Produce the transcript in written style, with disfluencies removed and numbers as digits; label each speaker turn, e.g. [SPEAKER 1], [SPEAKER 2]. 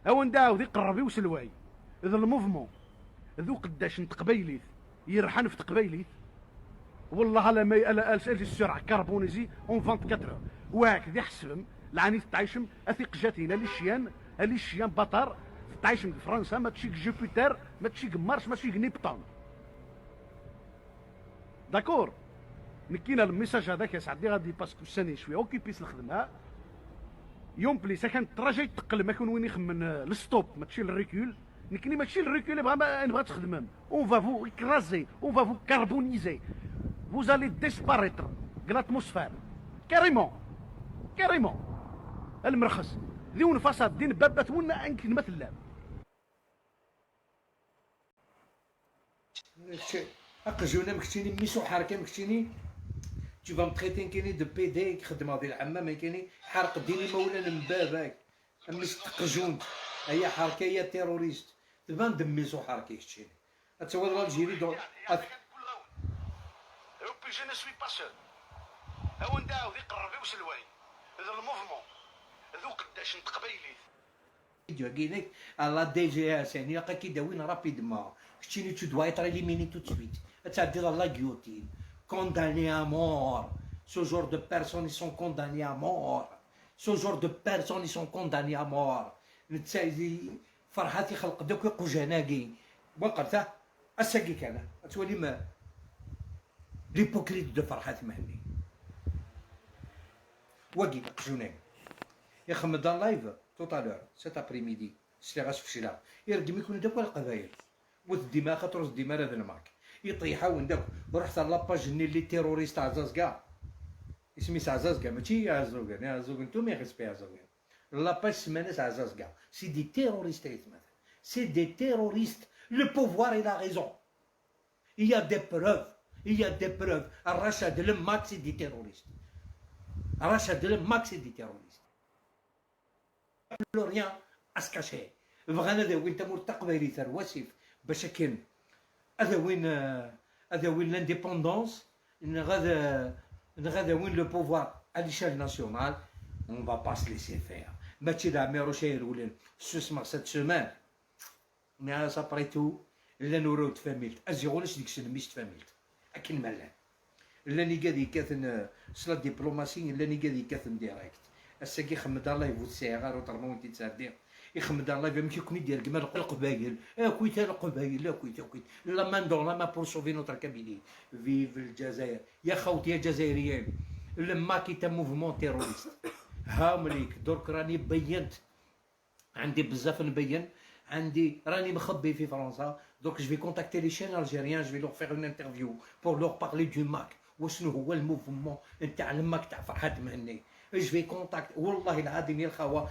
[SPEAKER 1] او نداو ذي قربي وسلواي ذا الموفمون ذو قداش نتقبيليت يرحن في تقبيليت والله لا ما الا السرعه كربونيزي اون 24 واك ذي حسبم لعني تعيشم اثيق جاتينا لي الشيان بطر تعيشم في فرنسا ما تشيك جوبيتر ما تشيك مارس ما تشيك نيبتون داكور نكينا الميساج هذاك يا سعدي غادي باسكو ساني شويه اوكيبيس الخدمه يوم بليس كان التراجي تقل ما كون وين يخمن الستوب ما تشيل الريكول نكني ما تشيل الريكول نبغى تخدم اون فا écraser اون فا كاربونيزي vous allez disparaître de l'atmosphère كاريمون المرخص ذيون فساد دين بابات ونا انك مثل
[SPEAKER 2] اقجونا مكتيني ميسو حركه مكتيني tu vas me traiter كايني دو بي دي خدمه ديال العمام كايني حرق ديني مولانا من باباك امي تقجون هي حركه هي تيروريست تبان دميسو حركه كتيني حتى هو الجيري دو
[SPEAKER 1] je ne suis pas seul هاو نداو ذي قربي وسلواي هذا الموفمون ذو قداش نتقبيليت
[SPEAKER 2] فيديو كاينك لا دي جي اس يعني لقا كيداوين رابيدمون كتيني تو دوا ايتر اليميني تو سويت تعدي لا غيوتين condamnés à mort. Ce genre de personnes, ils sont condamnés à mort. Ce genre de personnes, ils sont condamnés à mort. نتسايزي فرحاتي خلق دوك يقو جناقي وقرته اساقي كان تولي ما ليبوكريت دو فرحات مهني واقي قجوني يخمم دان لايف توتالور سيت ابريميدي سلي غاس فشلا يرقم يكون داك القبايل وتديما خاطر ديما هذا المارك يطيحوا نداك ورحت لاباج اللي تيروريست عزازكا اسمي عزازكا ماشي عزوكا انا عزوك نتوما ريسبي عزوكا لاباج سماناس عزازكا سي دي تيروريست مثلا سي دي تيروريست لو بوفوار il a raison il y a des preuves الرشاد لماك سي دي تيروريست الرشاد لماك سي دي تيروريست لو ريان اسكاشي بغانا ذا وين تمر تقبيري ثر واسف باش كاين هذا وين لانديبوندونس غادا وين لو بوفوار ا ليشال ناسيونال اون با با سي ليسي فير ماشي دا ميرو شاير ولا سوسمر سات سومان مي سابري تو لا نورو تفاميلت ازيغولش ديك السنه ميش تفاميلت اكن مالان لاني قادي كاثن سلا ديبلوماسي لاني قادي كاثن ديريكت الساكي خمد الله يفوت سيغار وطرمو انت تساردي يخمد الله يمشي كون يدير كما القبايل كويت القبايل لا كويت لا مان دون لا ما بور سوفي نوتر كابيني في الجزائر يا خوتي يا جزائريين لما كي موفمون تيروريست ها مليك درك راني بينت عندي بزاف نبين عندي راني مخبي في فرنسا دونك جو في كونتاكتي لي شين الجيريان جو في لوغ فيغ اون انترفيو بور لوغ بارلي دو ماك وشنو هو الموفمون نتاع الماك تاع فرحات مهني جو في كونتاكت والله العظيم يا الخوا